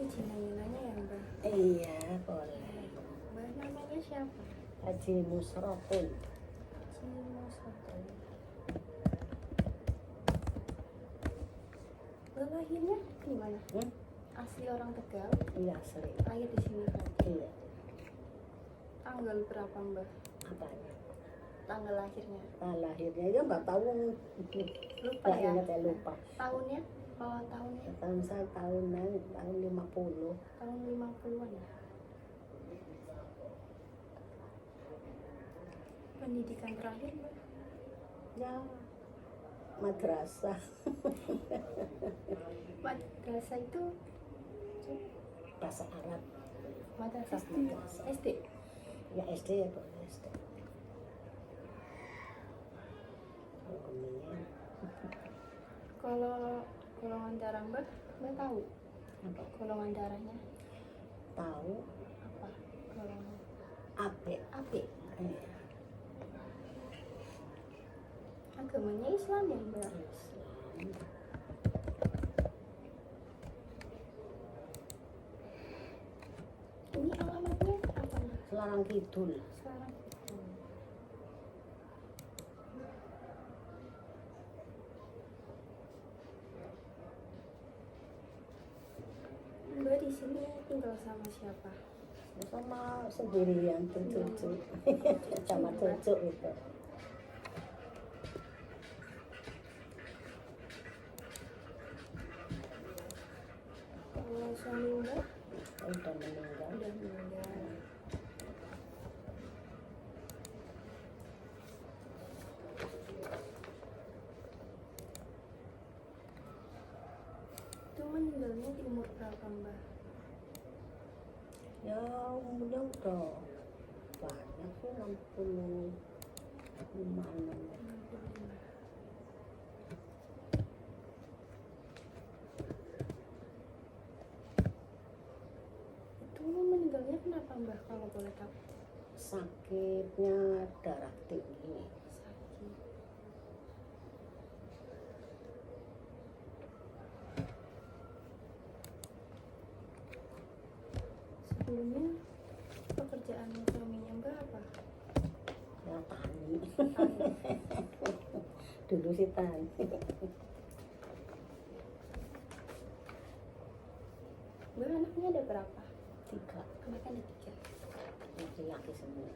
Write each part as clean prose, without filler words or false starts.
izin nanya ya Mbak. Iya, boleh. Mbak namanya siapa? Haji Musrokun. Cimusotol. Mbak lahirnya di mana? Asli orang Tegal, Iya, asli. lahir di sini berarti. Iya. Tanggal berapa Mbak? Apanya? Tanggal lahirnya. Nah, lahirnya ya nggak tahu. Lupa Nggak ya? ingat ya, lupa. Tahunnya? Kalau tahunnya? Tahun saya tahun 50. Tahun 50-an ya? Pendidikan terakhir Mbak? Ya, madrasah. Madrasah itu Bahasa Arab. madrasah Madrasah. SD. Ya SD ya, boleh SD. Hukumnya Kalau golongan darah Mbak tahu apa? golongan darahnya Tahu apa? Golongan AB. AB. Iya. Agamanya Islam ya Mbak? Islam. Ini alamatnya apa Mbak? Selarang Kidul. Sekarang Mbak di sini tinggal sama siapa? Sama sendirian tuh cucu. Sama cucu itu. Kalau suami Mbak Udah meninggal. udah meninggal. Itu meninggalnya di umur berapa Mbak? Ya umurnya udah banyak sih, 65 an. 65. Itu meninggalnya kenapa Mbak kalau boleh tahu? Sakitnya darah tinggi. Sakit. Sebelumnya pekerjaan suaminya Mbak apa? Ya tani. Tani. Dulu sih tani. Mbak anaknya ada berapa? 3 Anaknya ada 3. laki-laki semua.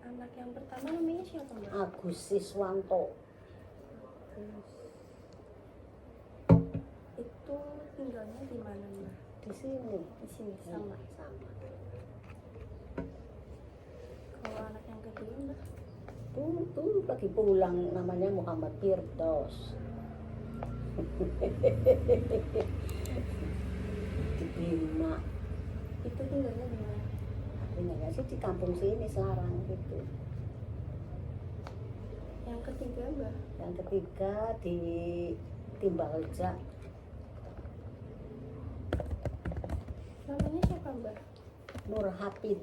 Anak yang pertama namanya siapa Mbak? Agus Siswanto. Itu tinggalnya di mana Mbak? Di sini. Di sini sama. Sama. Kalau anak yang kedua Mbak? Tuh lagi pulang, namanya Muhammad Firdaus. Di Bima. Itu tinggalnya di mana? Tinggalnya sih di kampung sini, Selarang gitu. Yang ketiga Mbak? Yang ketiga di Timbalja. Namanya siapa Mbak? Nur Hafid.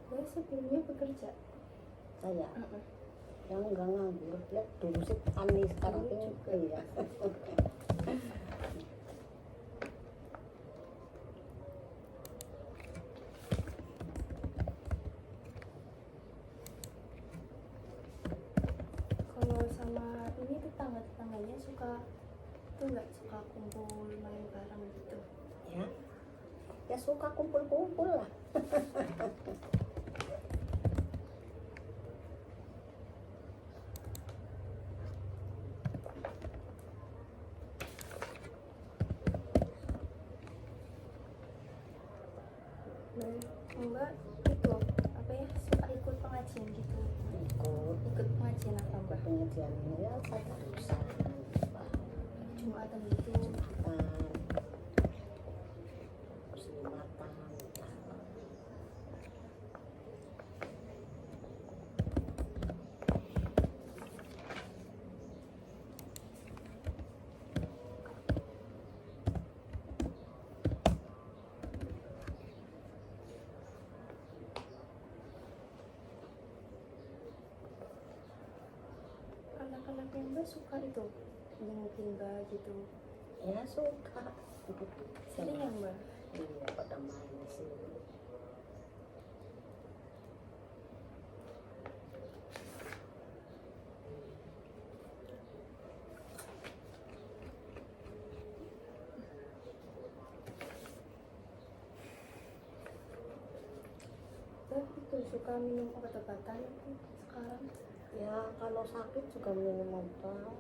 Mbak sebelumnya bekerja? Saya yang enggak nganggur, lihat dulu sih tani, sekarang Dulu ini juga. iya. Kalau sama ini tetangga-tetangganya suka itu nggak suka kumpul main bareng gitu? Ya, ya suka kumpul-kumpul lah. Dan Mbak itu apa ya suka ikut pengajian gitu? Ikut pengajian apa Mbak? Pengajian ya saya urusan Jumatan gitu? Muslimatan. Mbak suka itu nengokin Mbak gitu. Ya suka. Sering ya Mbak? Iya, pada main di sini. Mbak itu suka minum obat-obatan sekarang? Ya kalau sakit juga minum obat.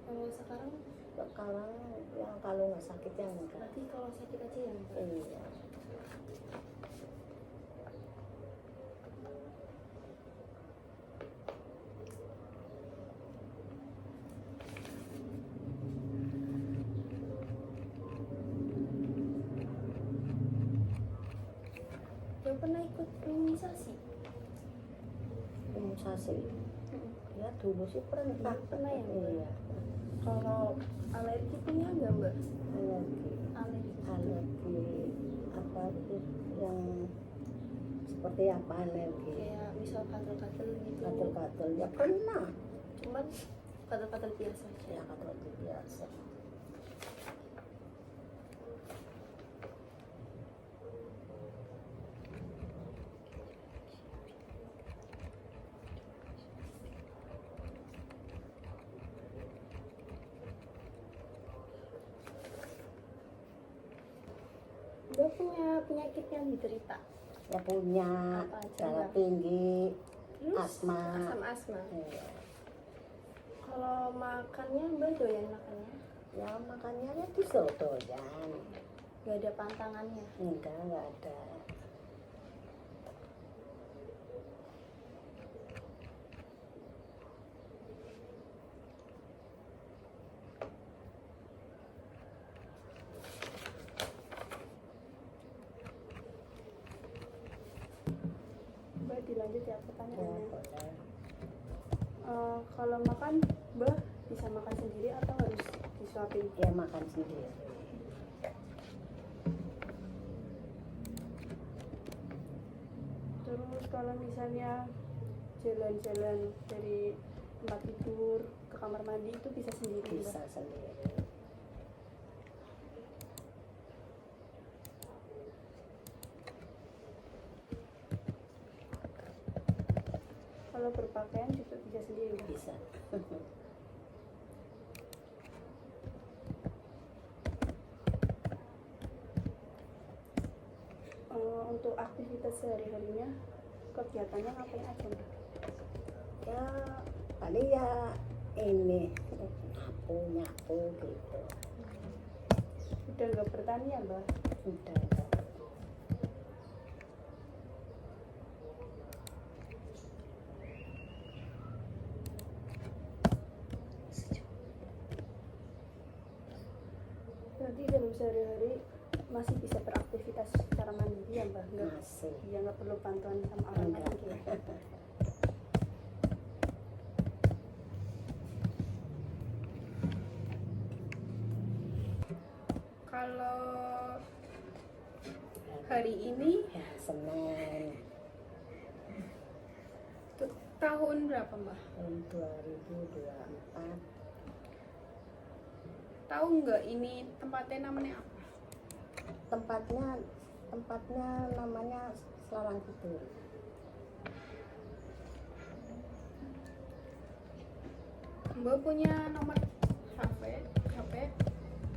Kalau sekarang Sekarang ya kalau nggak sakit ya enggak. berarti kalau sakit aja ya Mbak? Iya. Mbak pernah ikut imunisasi? Imunisasi. Ya dulu sih pernah. Pernah ya, Mbak? Iya. Kalau alergi punya nggak Mbak? Alergi. Alergi Apa itu yang seperti apa alergi? kayak misal katel-katel gitu. Gatel-gatel ya pernah. Cuman katel-katel biasa aja. Ya gatel biasa. Mbak punya penyakit yang diderita? Ya punya Apa aja, darah Mbak? tinggi, Terus asma. asma. Iya. Kalau makannya Mbak doyan makannya? Ya makannya ya disodoyan. Gak ada pantangannya? Enggak ada. Mbak dilanjut ya Ya pertanyaannya. boleh. Kalau makan Mbak bisa makan sendiri atau harus disuapin? Ya makan sendiri. Terus kalau misalnya jalan-jalan dari tempat tidur ke kamar mandi itu bisa sendiri Mbak? Bisa sendiri. Kalau berpakaian juga bisa sendiri Mbak? Bisa. Untuk aktivitas sehari-harinya kegiatannya ngapain aja Mbak? Ya paling ya ini nyapu gitu. Udah nggak bertani ya Mbak? Udah enggak. Berarti dalam sehari-hari masih bisa beraktivitas secara mandiri ya Mbak? Nggak, Masih. ya nggak perlu bantuan sama orang Enggak. lagi ya? Kalau hari ini Ya Senin tuh, tahun berapa Mbak? tahun 2024. Tahu nggak ini tempatnya namanya apa? Tempatnya namanya Selarang Kidul. Mbak punya nomor HP?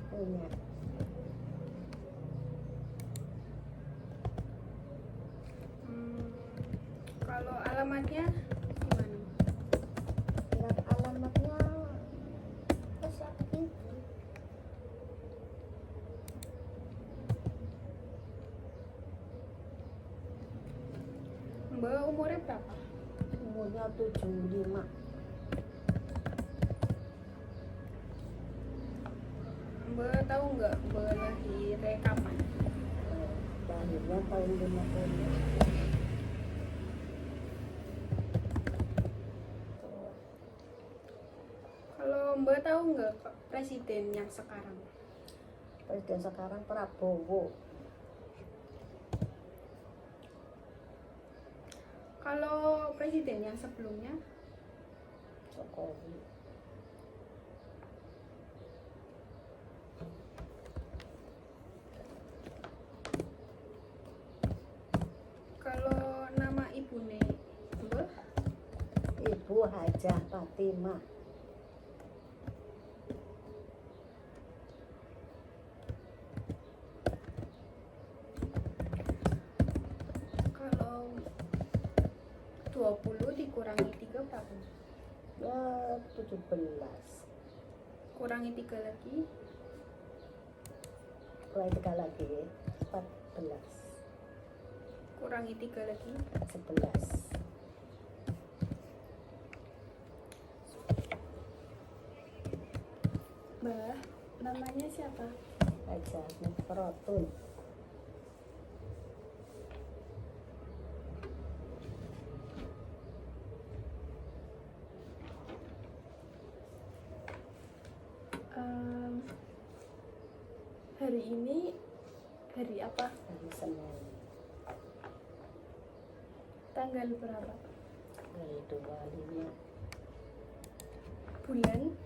Punya. Kalau alamatnya gimana? Ya, alamatnya siapa itu? Mbak umurnya berapa? Umurnya 75. Mbak tahu nggak Mbak lahirnya kapan? Lahirnya tahun 50. Kalau Mbak tahu nggak presiden yang sekarang? Presiden sekarang Prabowo. Kalau presiden yang sebelumnya? Jokowi. Hajah Fatimah. Kalau 20 dikurangi 3 berapa? Ya 17. Kurangi 3 lagi. Kurang 3 lagi 14. Kurangi 3 lagi. 11. Mbah, namanya siapa? Hajah Mufrotun. Hari ini hari apa? Hari Senin. Tanggal berapa? Hari 25. Bulan?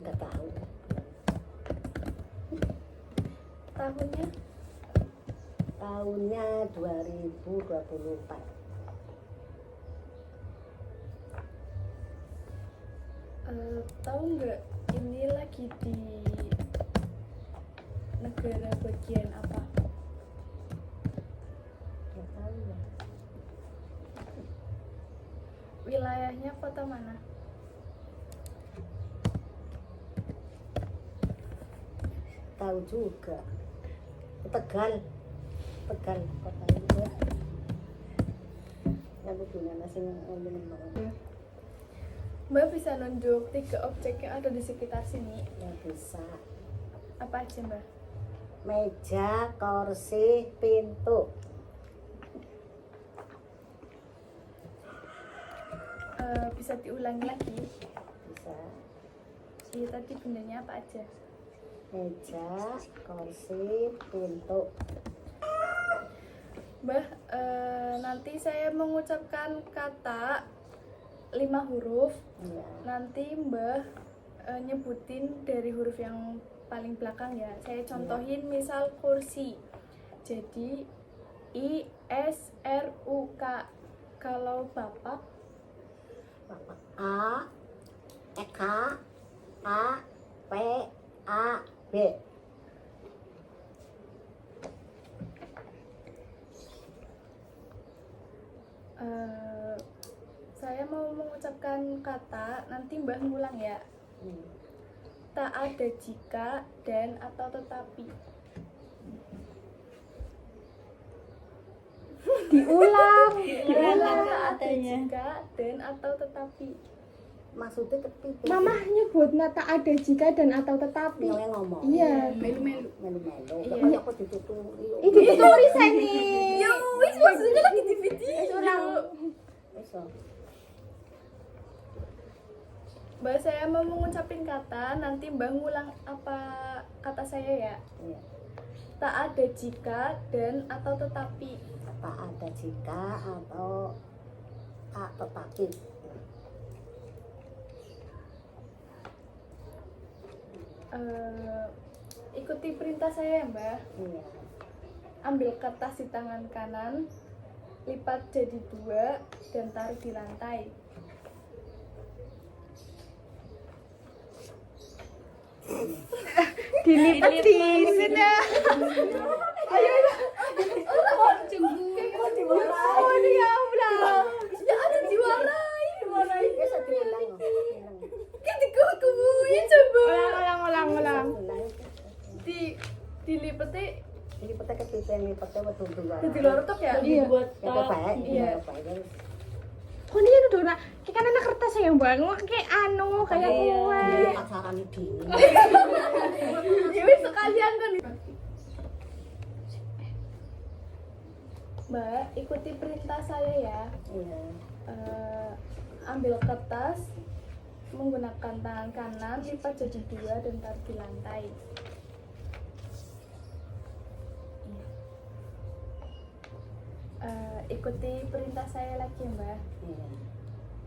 Nggak tahu. Tahunnya? Tahunnya 2024. Tahu nggak ini lagi di negara bagian apa? Nggak tahu ya. Wilayahnya kota mana? Tahu juga. Tegal. Tegal kota itu ya. Yang punya nasi ngomongin banget. Mbak bisa nunjuk 3 objek yang ada di sekitar sini. Ya bisa. Apa aja Mbak? Meja, kursi, pintu. Bisa diulangi lagi? Bisa. Iya, tadi bendanya apa aja? Meja, kursi, pintu. Mbah, nanti saya mengucapkan kata 5 huruf. Ya. Nanti Mbah nyebutin dari huruf yang paling belakang ya. Saya contohin misal kursi. Jadi I S R U K. Kalau bapak Bapak A, Eka, A, P, A, B. saya mau mengucapkan kata, nanti Mbah ngulang ya. Tak ada jika dan atau tetapi. Diulang Tak ada katanya. jika dan atau tetapi. Maksudnya kepiting. Mamah nyebut tak ada jika dan atau tetapi. Yang ngomong. Iya. Melu-melu. Melu-melu. Iya. Tapi aku dituturi. Itu tulis ini. Ya wis maksudnya lagi di video. Ulang. Iso. Mbak, saya mau mengucapin kata, nanti Mbak ngulang apa kata saya ya. Iya. Tak ada jika dan atau tetapi. Tak ada jika atau tetapi. Ikuti perintah saya ya Mbak. Iya. Ambil kertas di tangan kanan, lipat jadi 2 dan taruh di lantai. Dilipat di sini. Oh ya Allah. Ya ada diwarai. Bisa diulang. Ulang. Kan dikubuin coba. Ulang. Dilipetnya Jadi pete kepiting pete wedhus dua. di luar tok ya? Iya. Ya baik. Iya. Kok ini udah nak, kayak kan anak kertas ya mbak, kayak anu kayak kue. Iya, pacaran dini. Ya wis sekalian kan. Mbak, ikuti perintah saya ya. Iya. Ambil kertas, menggunakan tangan kanan, lipat jadi 2 dan taruh di lantai. Ikuti perintah saya lagi Mbak. Iya.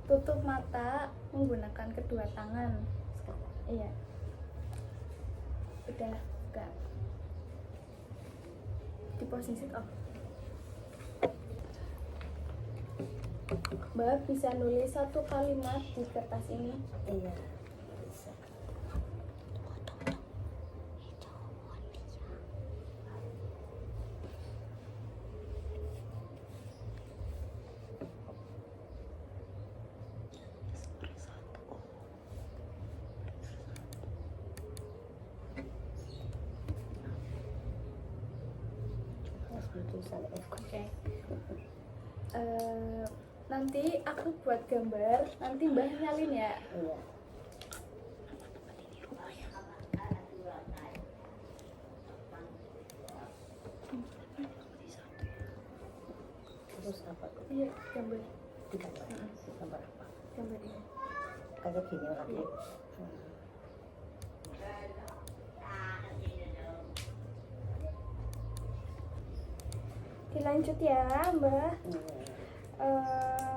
Tutup mata menggunakan kedua tangan. Iya. Udah, enggak. Di posisi off. Mbak bisa nulis satu kalimat di kertas ini. Iya, bisa. Tulisan F. Oke. Nanti aku buat gambar, nanti Mbak nyalin ya. Iya. Terus apa tuh? Iya, gambar. Gambar apa? Gambar ini. Kayak gini lagi. Dilanjut ya, Mbak. Iya.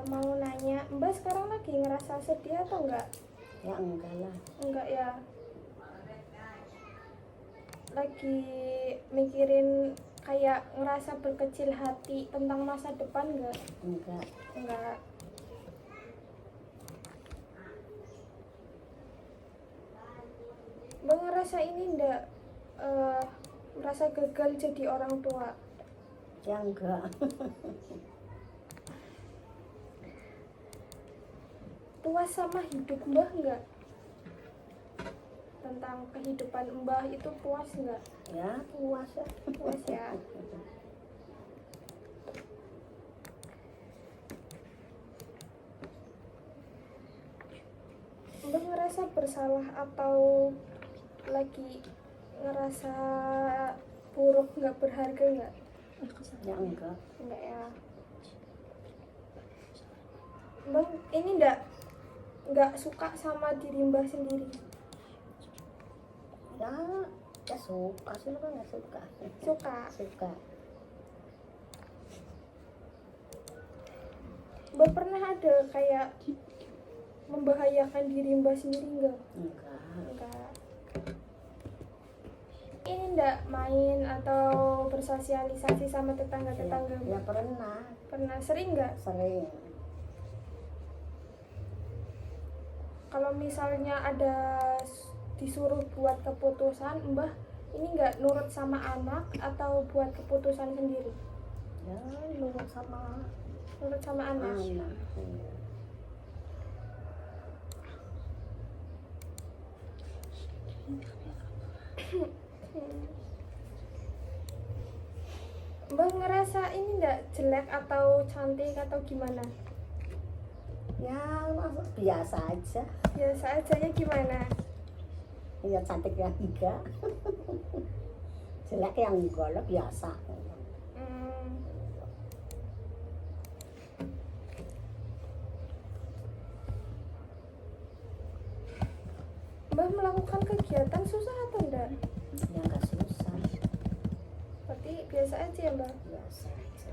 Mau nanya, Mbak sekarang lagi ngerasa sedih atau enggak? Ya enggak lah. Enggak ya. Lagi mikirin kayak ngerasa berkecil hati tentang masa depan enggak? Enggak. Enggak. Mbak ngerasa ini enggak merasa gagal jadi orang tua? Ya enggak. Puas sama hidup Mbah enggak? Tentang kehidupan Mbah itu puas enggak? Ya puas ya. Puas ya. Mbah ngerasa bersalah atau lagi ngerasa buruk nggak berharga nggak? Ya enggak. Enggak ya. Mbah ini nggak suka sama diri Mbah sendiri. Ya, ya suka sih kan ya suka. Suka. Suka. Mbah pernah ada kayak membahayakan diri Mbah sendiri nggak? Enggak. Enggak. Ini enggak main atau bersosialisasi sama tetangga-tetangga? Ya pernah. Pernah sering nggak? Sering. Kalau misalnya ada disuruh buat keputusan, Mbah ini nggak nurut sama anak atau buat keputusan sendiri? Ya nurut sama Nurut sama anak. anak. Iya. Mbah ngerasa ini nggak jelek atau cantik atau gimana? Ya masuk biasa aja. Biasa aja ya gimana? Ya cantik yang enggak. Jelek yang enggak lah biasa. Hmm. Mbah melakukan kegiatan susah atau enggak? Ya enggak susah. Berarti biasa aja ya Mbah? Biasa aja.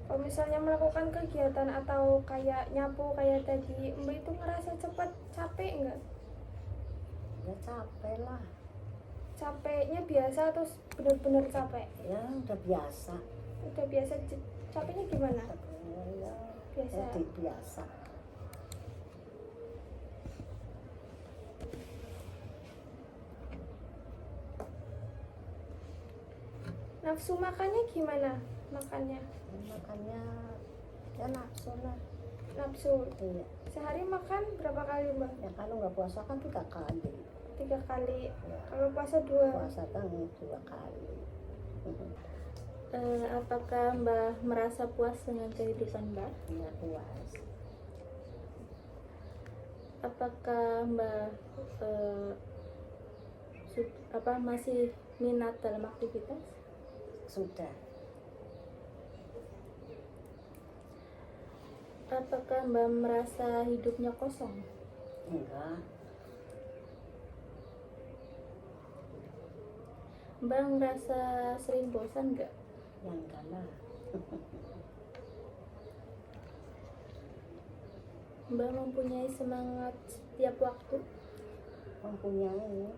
Kalau misalnya melakukan kegiatan atau kayak nyapu kayak tadi, Mbak itu ngerasa cepat capek enggak? Ya capek lah. Capeknya biasa atau benar-benar capek? Ya udah biasa. Udah biasa, capeknya gimana? Capeknya ya Biasa. jadi biasa. Nafsu makannya gimana? Makannya? Makannya ya nafsu lah. Nafsu. Iya. Sehari makan berapa kali Mbak? Ya kalau nggak puasa kan 3 kali. 3 kali. Ya. Kalau puasa 2. Puasa kan 2 kali. Apakah Mbah merasa puas dengan kehidupan Mbah? Ya puas. Apakah Mbah masih minat dalam aktivitas? Sudah. Apakah Mbah merasa hidupnya kosong? Enggak. Mbah ngerasa sering bosan nggak? Ya enggak lah. Mbah mempunyai semangat setiap waktu? Mempunyai.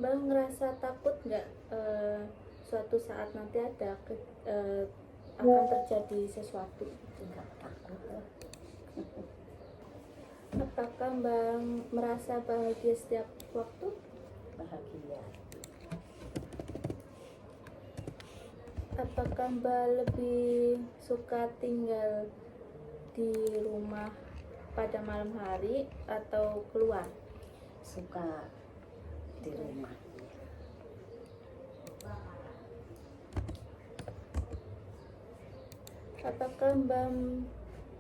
Mbah ngerasa takut nggak suatu saat nanti akan terjadi sesuatu. Enggak takut. Apakah Mbak merasa bahagia setiap waktu? Bahagia. Apakah Mbak lebih suka tinggal di rumah pada malam hari atau keluar? Suka di rumah. Apakah Mbak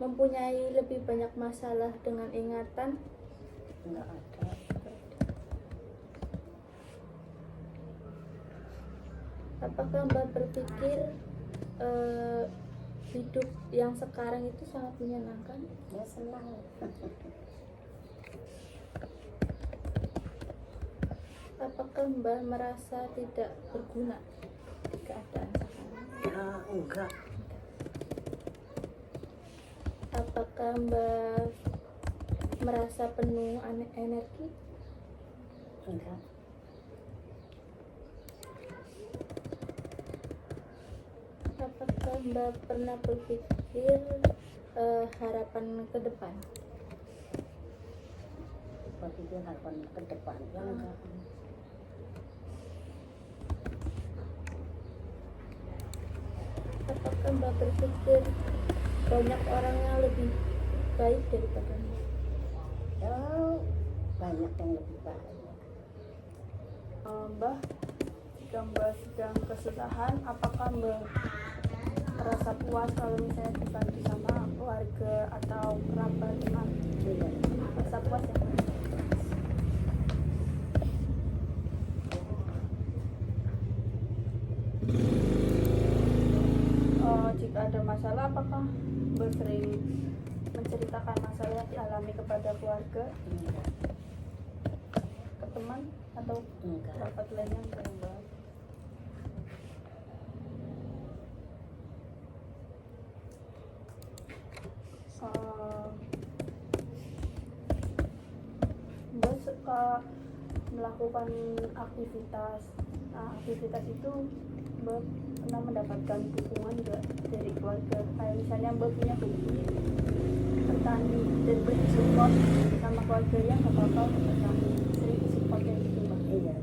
mempunyai lebih banyak masalah dengan ingatan? Enggak ada. Apakah Mbak berpikir hidup yang sekarang itu sangat menyenangkan? Ya senang. Apakah Mbak merasa tidak berguna di keadaan sekarang? Ya enggak. Apakah Mbak merasa penuh energi? Enggak. Apakah Mbak pernah berpikir harapan ke depan? Berpikir harapan ke depan. Ya enggak. Apakah Mbak berpikir banyak orang yang lebih baik daripada Mbak? Ya banyak yang lebih baik. Mbak, jika Mbak sedang kesusahan, apakah Mbak merasa puas kalau misalnya dibantu sama keluarga atau kerabat teman? Iya. Merasa puas ya? Jika ada masalah, apakah Mbak sering menceritakan masalah yang dialami kepada keluarga, Enggak. ke teman, atau Enggak. kerabat lainnya Mbak? Mbak suka melakukan aktivitas. Nah, aktivitas itu Mbak pernah mendapatkan dukungan juga dari keluarga. Kayak misalnya Mbak punya hobi bertani dan bersupport sama keluarganya, nggak apa-apa bertani, sering support kayak gitu Mbak. Iya.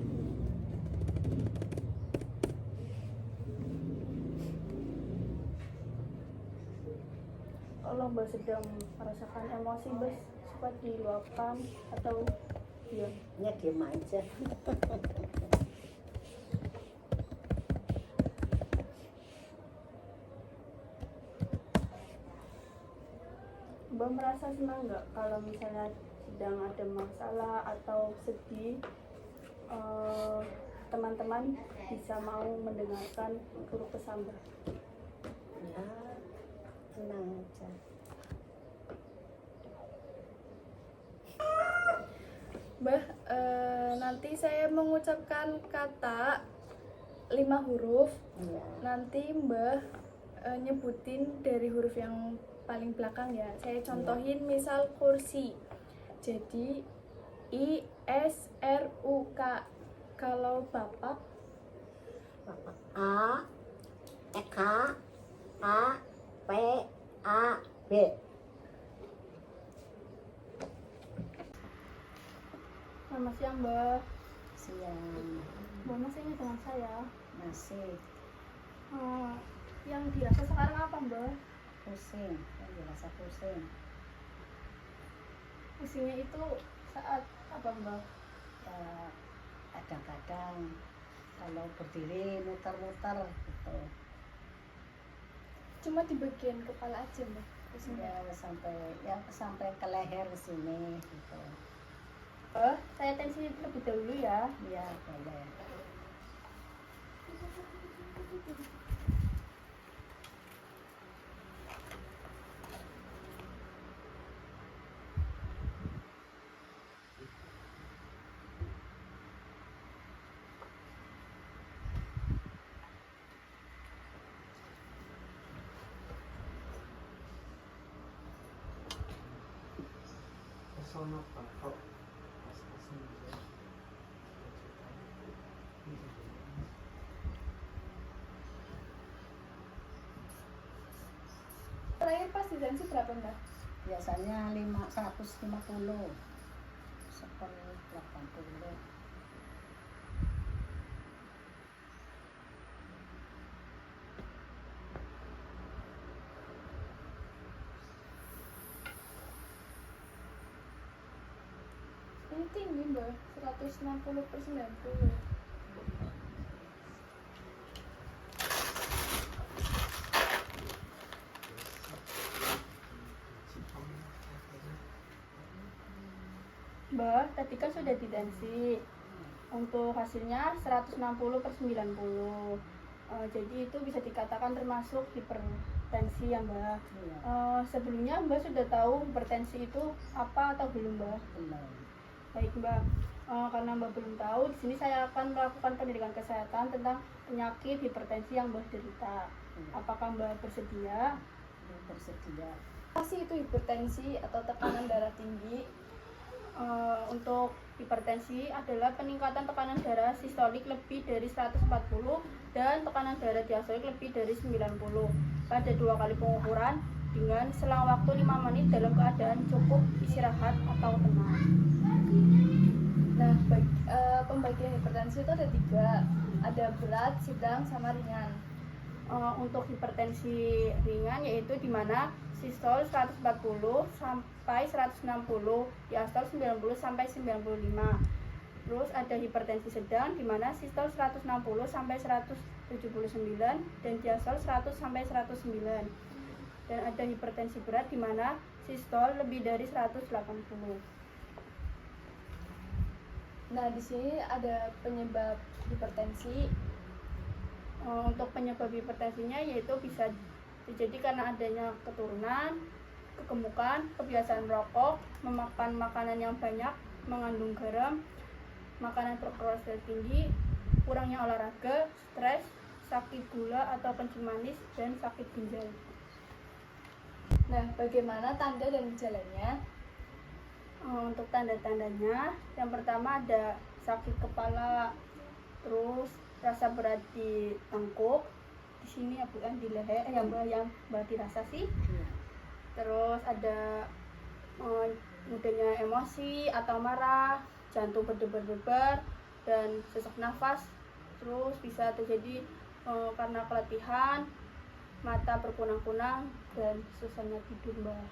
Kalau Mbak sedang merasakan emosi, Mbak suka diluapkan atau diam? Ya diam aja. Mbak merasa senang nggak kalau misalnya sedang ada masalah atau sedih, teman-teman bisa mau mendengarkan keluh kesah Mbak? Ya tenang aja. Mbak, nanti saya mengucapkan kata 5 huruf. Iya. Nanti Mbak nyebutin dari huruf yang paling belakang ya. Saya contohin misal kursi. Jadi ISRUK. Kalau Bapak, Bapak A K A P A B. selamat siang Mbak. Siang. Mbak masih ingat dengan saya? Masih Yang dirasa sekarang apa Mbak? pusing. Yang dirasa pusing. Pusingnya itu saat apa Mbak? Ya, kadang-kadang kalau berdiri muter-muter gitu. Cuma di bagian kepala aja Mbak pusingnya. Ya sampai ke leher sini gitu. Saya tensi lebih dahulu ya. Ya boleh. Sono Pak. hipertensi berapa Mbak? Biasanya 150 seper 80. Ini tinggi Mbak, 160/90. Mbak, tadi kan sudah ditensi. Untuk hasilnya 160/90. Jadi itu bisa dikatakan termasuk hipertensi ya Mbak. Iya, Sebelumnya Mbak sudah tahu hipertensi itu apa atau belum Mbak? benar. Baik Mbak, karena Mbak belum tahu, di sini saya akan melakukan pendidikan kesehatan tentang penyakit hipertensi yang Mbak derita. Apakah Mbak bersedia? Bersedia. Apa sih itu hipertensi atau tekanan darah tinggi? Untuk hipertensi adalah peningkatan tekanan darah sistolik lebih dari 140 dan tekanan darah diastolik lebih dari 90 pada 2 kali pengukuran dengan selang waktu 5 menit dalam keadaan cukup istirahat atau tenang. Nah, pembagian hipertensi itu ada 3, ada berat, sedang, sama ringan. Untuk hipertensi ringan yaitu di mana sistol 140 sampai 160, diastol 90 sampai 95. Terus ada hipertensi sedang di mana sistol 160 sampai 179 dan diastol 100 sampai 109. Dan ada hipertensi berat di mana sistol lebih dari 180. Nah, di sini ada penyebab hipertensi. Untuk penyebab hipertensinya yaitu bisa terjadi karena adanya keturunan, kegemukan, kebiasaan merokok, memakan makanan yang banyak, mengandung garam, makanan berkolesterol tinggi, kurangnya olahraga, stres, sakit gula atau kencing manis, dan sakit ginjal. Nah, bagaimana tanda dan gejalanya? Untuk tanda-tandanya, yang pertama ada sakit kepala, terus rasa berat di tengkuk, di sini ya bukan di leher, yang Mbak dirasa sih. Terus ada mudahnya emosi atau marah, jantung berdebar-debar, dan sesak nafas. Terus bisa terjadi karena keletihan, mata berkunang-kunang, dan susahnya tidur Mbak.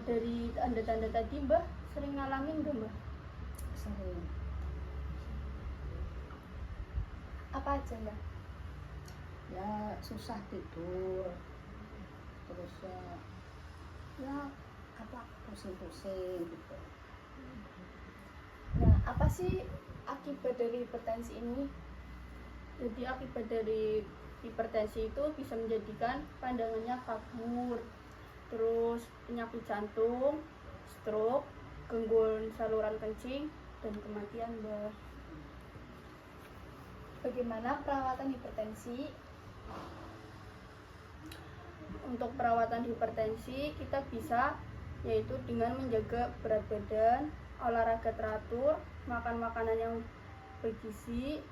Dari tanda-tanda tadi Mbak sering ngalamin nggak Mbak? Sering. Apa aja Mbak? Ya susah tidur, terus ya apa pusing-pusing gitu. Nah, apa sih akibat dari hipertensi ini? Jadi akibat dari hipertensi itu bisa menjadikan pandangannya kabur, terus penyakit jantung, stroke, gangguan saluran kencing, dan kematian Mbak. Bagaimana perawatan hipertensi? Untuk perawatan hipertensi kita bisa yaitu dengan menjaga berat badan, olahraga teratur, makan makanan yang bergizi,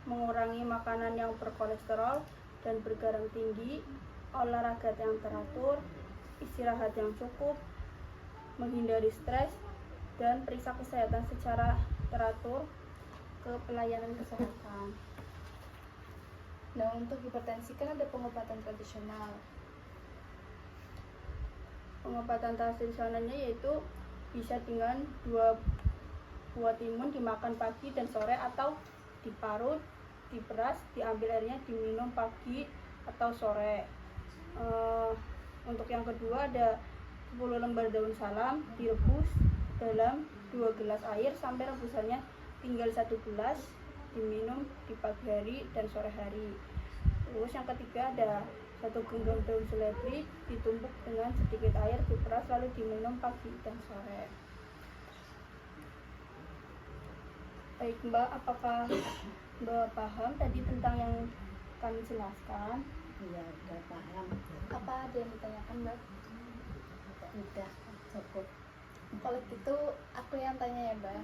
mengurangi makanan yang berkolesterol dan bergaram tinggi, olahraga yang teratur, istirahat yang cukup, menghindari stres, dan periksa kesehatan secara teratur ke pelayanan kesehatan. Nah, untuk hipertensi kan ada pengobatan tradisional. Pengobatan tradisionalnya yaitu bisa dengan 2 buah timun dimakan pagi dan sore atau diparut, diperas, diambil airnya, diminum pagi atau sore. Untuk yang kedua ada 10 lembar daun salam direbus dalam 2 gelas air sampai rebusannya tinggal 1 gelas, diminum di pagi hari dan sore hari. Terus yang ketiga ada 1 genggam daun seledri ditumbuk dengan sedikit air, diperas lalu diminum pagi dan sore. Baik Mbak, apakah Mbak paham tadi tentang yang kami jelaskan? Iya, udah paham. Apa ada yang ditanyakan Mbak? Udah cukup. Kalau gitu aku yang tanya ya Mbak.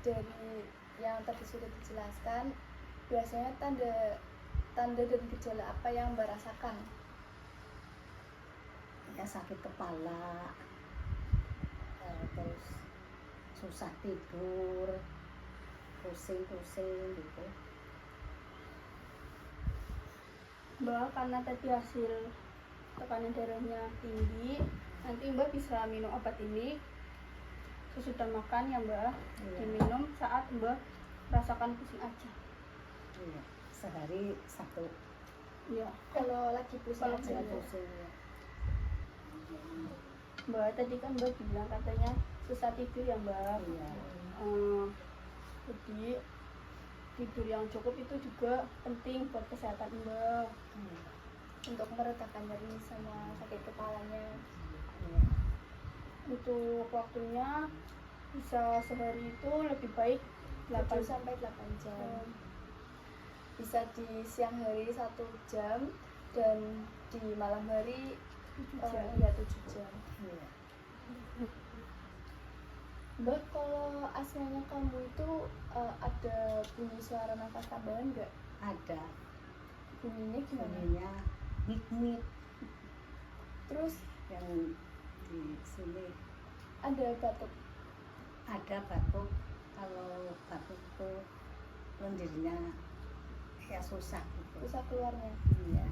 Dari yang tadi sudah dijelaskan, biasanya tanda dan gejala apa yang Mbak rasakan? Ya sakit kepala, terus susah tidur, pusing-pusing gitu. Mbak, karena tadi hasil tekanan darahnya tinggi, nanti Mbak bisa minum obat ini sesudah makan ya Mbak. Iya. Diminum saat Mbak rasakan pusing aja. Iya. Sehari 1 Iya. Kalau lagi pusing Kalau aja ya ya. pusing ya. Mbak, tadi kan Mbak bilang katanya susah tidur ya Mbak. Iya. Jadi tidur yang cukup itu juga penting buat kesehatan Mbak. Iya. Untuk meredakan nyeri sama sakit kepalanya. Iya. Untuk waktunya bisa sehari itu lebih baik 7 8 sampai 8 jam. Bisa di siang hari 1 jam dan di malam hari 7 jam. ya 7 jam. Iya. Mbak, kalau asmanya kamu itu ada bunyi suara nafas tambahan nggak? Ada Bunyinya gimana? bunyinya mik-mik Terus yang di sini. ada batuk. Ada batuk, kalau batuk tuh lendirnya ya susah gitu. Susah keluarnya. Iya.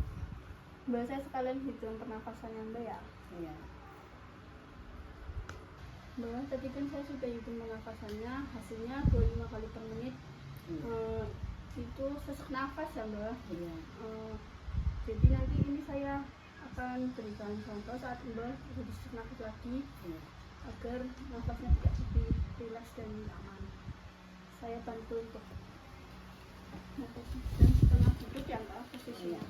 Mbak, saya sekalian hitung pernafasannya Mbak ya. Iya. Mbak, tadi kan saya sudah hitung pernafasannya, hasilnya 25 kali per menit. Iya. Itu sesak nafas ya Mbak. Iya. Jadi nanti ini saya akan berikan contoh saat Mbak sudah sesak nafas lagi Iya. agar nafasnya tidak lebih rileks dan aman. Saya bantu untuk nafasnya dan setengah duduk ya Mbak posisinya. Iya.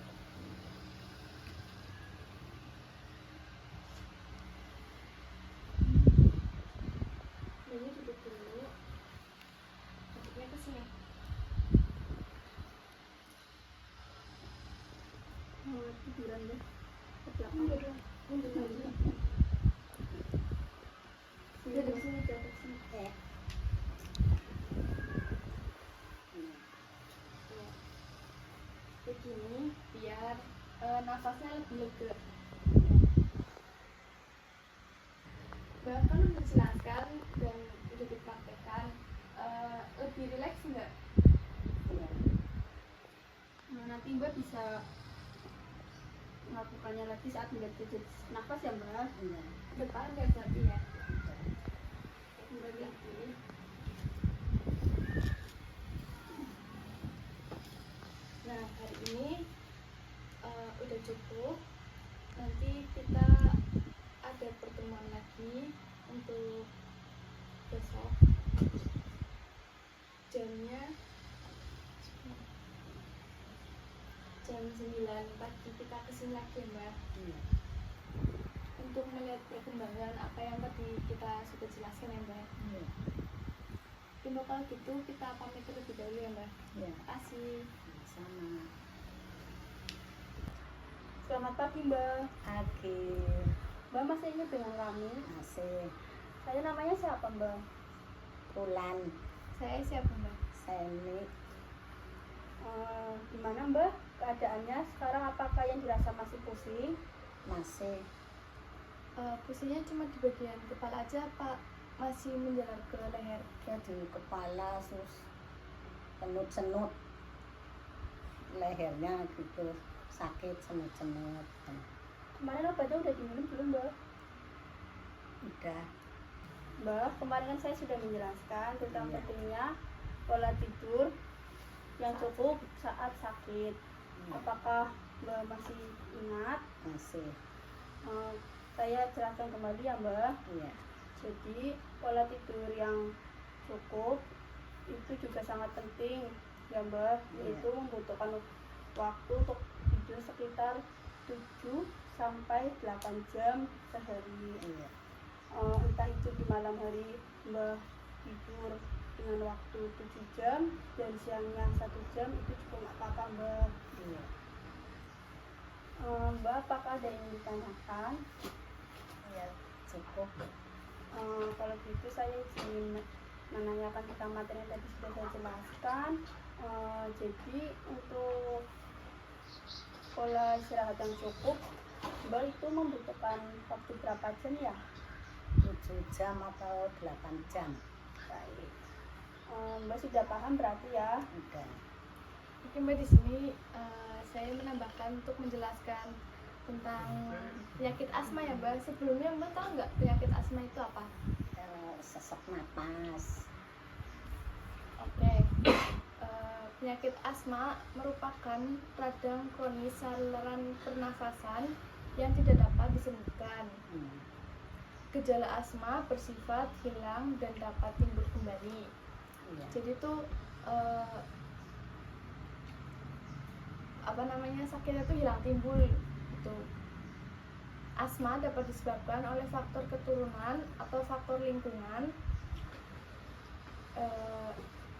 Ini duduk dulu. Duduknya ke sini. Tiduran deh ke belakang. Mundur lagi. Duduk sini, duduk sini. Iya. Begini biar nafasnya lebih lega. Bahkan menjelaskan dan udah dipraktekkan, lebih rileks nggak? Iya. Nah, nanti Mbak bisa melakukannya lagi saat Mbak jadi nafas ya Mbak. Iya. Depan nggak jadi ya? Kembali lagi. Nah, hari ini udah cukup. Nanti kita ada pertemuan lagi untuk besok. Jamnya jam 9 pagi kita kesini lagi ya Mbak, Iya. untuk melihat perkembangan apa yang tadi kita sudah jelaskan ya Mbak. Iya. Cuma kalau gitu kita pamit terlebih dahulu ya Mbak. Iya. Terima kasih. Sama. Selamat pagi Mbak. Akhir. Mbak masih ingat dengan kami? Masih. Saya namanya siapa Mbak? Bulan. Saya siapa Mbak? Seni. Gimana Mbak keadaannya sekarang, apakah yang dirasa masih pusing? Masih. Pusingnya cuma di bagian kepala aja Pak, masih menjalar ke leher. Ya di kepala terus senut-senut lehernya gitu, sakit senut-senut. Kemarin obatnya udah diminum belum Mbak? Udah. Mbak, kemarin kan saya sudah menjelaskan tentang Iya. pentingnya pola tidur yang cukup saat sakit. Apakah Mbak masih ingat? Masih. Saya jelaskan kembali ya Mbak. Iya. Jadi pola tidur yang cukup itu juga sangat penting ya Mbak. Iya. Itu membutuhkan waktu untuk tidur sekitar 7 sampai 8 jam sehari. Iya. Entah itu di malam hari Mbak tidur dengan waktu 7 jam dan siangnya 1 jam, itu juga nggak apa-apa Mbak. Iya. Mbak, apakah ada yang ditanyakan? Iya, cukup. Kalau gitu saya ingin menanyakan tentang materi yang tadi sudah saya jelaskan. Jadi untuk pola istirahat yang cukup, Mbak itu membutuhkan waktu berapa jam ya? 7 jam atau 8 jam. Baik. Mbak sudah paham berarti ya? Udah. Mungkin Mbak di sini saya menambahkan untuk menjelaskan tentang penyakit asma ya Mbak. Sebelumnya Mbak tahu nggak penyakit asma itu apa? Sesak napas. Oke. Penyakit asma merupakan radang kronis saluran pernafasan yang tidak dapat disembuhkan. Gejala asma bersifat hilang dan dapat timbul kembali. Iya. Jadi tuh sakitnya tuh hilang timbul gitu. Asma dapat disebabkan oleh faktor keturunan atau faktor lingkungan.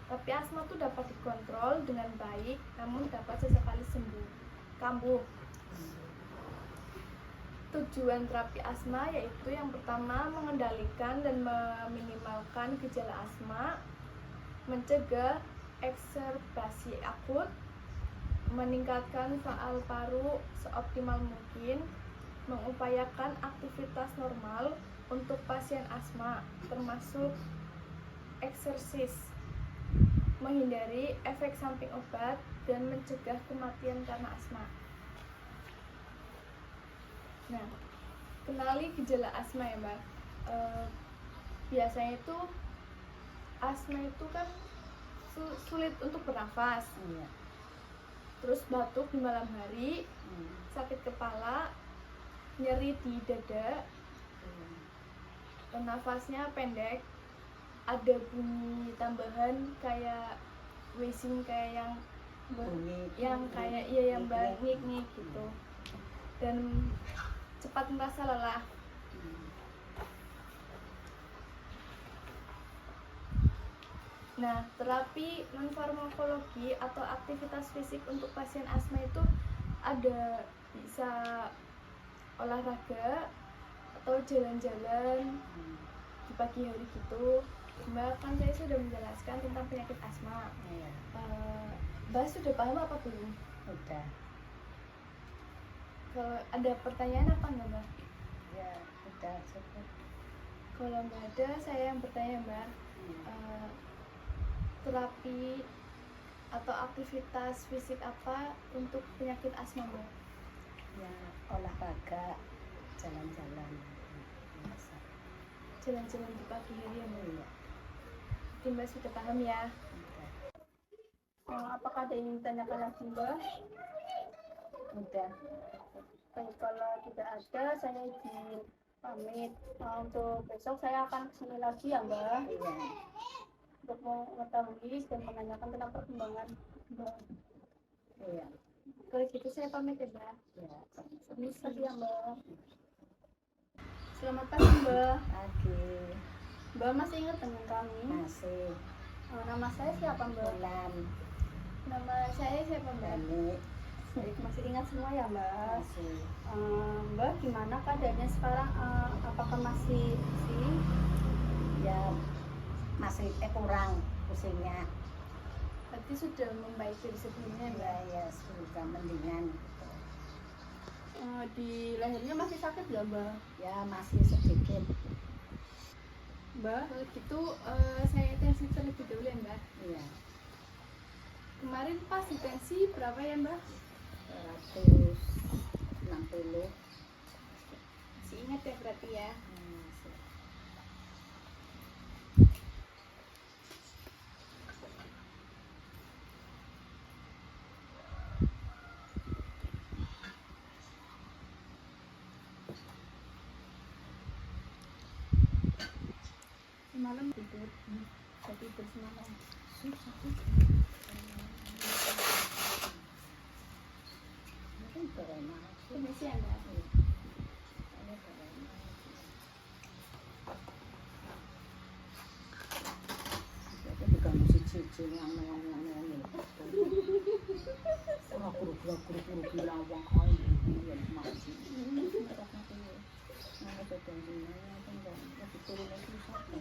Tapi asma tuh dapat dikontrol dengan baik, namun dapat sesekali kambuh. Tujuan terapi asma yaitu yang pertama mengendalikan dan meminimalkan gejala asma, mencegah ekserbasi akut, meningkatkan faal paru seoptimal mungkin, mengupayakan aktivitas normal untuk pasien asma, termasuk eksersis, menghindari efek samping obat, dan mencegah kematian karena asma. Nah, kenali gejala asma ya Mbak. Biasanya itu asma itu kan sulit untuk bernafas, Iya. terus batuk di malam hari, sakit kepala, nyeri di dada, nafasnya pendek, ada bunyi tambahan kayak wheezing, kayak yang Bunyi. yang bangik nih gitu, dan cepat merasa lelah. Nah, terapi non-farmakologi atau aktivitas fisik untuk pasien asma itu ada, bisa olahraga atau jalan-jalan di pagi hari gitu. Mbak, kan saya sudah menjelaskan tentang penyakit asma. Iya. Mbak sudah paham apa belum? Udah. Kalau ada pertanyaan apa enggak Mbak? Ya, udah cukup. Kalau nggak ada, saya yang bertanya Mbak. Terapi atau aktivitas fisik apa untuk penyakit asma Mbak? Ya, olahraga, jalan-jalan. Biasa. Jalan-jalan di pagi hari ya Mbak? Iya. Mungkin Mbak sudah paham ya. Udah. Apakah ada yang ditanyakan lagi Mbak? Udah. Baik, kalau tidak ada, saya izin pamit. Untuk besok saya akan kesini lagi ya Mbak, Iya. untuk mengetahui dan menanyakan tentang perkembangan Mbak. Iya. Kalau gitu saya pamit ya Mbak. Ya. Ini pagi ya Mbak. Selamat pagi Mbak. Pagi. Mbak masih ingat dengan kami? Masih. Nama saya siapa Mbak? Bulan. Nama saya siapa Mbak? Balik. Baik, masih ingat semua ya Mbak? Masih. Mbak gimana keadaannya sekarang? Apakah masih pusing? Ya, masih kurang pusingnya. Berarti sudah membaik dari sebelumnya Mbak? Ya, sudah mendingan. Di lehernya masih sakit nggak Mbak? Ya, masih sedikit. Mbak? Kalau gitu saya tensi terlebih dahulu ya Mbak. Iya. Kemarin pas di tensi berapa ya Mbak? 160. Masih ingat ya berarti ya? Masih. Semalam tidur, tidur semalam. Mungkin corona. Permisi ya Mbak. Ini corona. Jadi diganggu siji-siji ngomong-ngomong ini. Ora guru-guru bilang wong kae iki ya mati. Nah, tetep jenenge apa enggak? Lagi turun lagi sapa.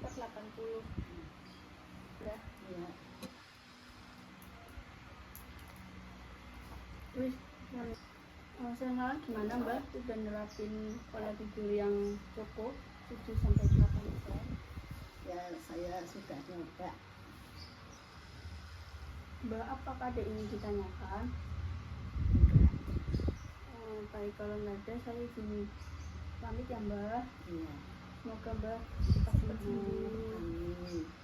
per 80. Udah. Ya. Terus sekarang gimana Mbak? Udah nerapin pola tidur yang cukup 7-8 jam? Ya saya sudah nyoba. Mbak, apakah ada yang ingin ditanyakan? Enggak. Baik, kalau nggak ada saya izin pamit ya Mbak. Iya. Semoga Mbak cepat sembuh. Amin.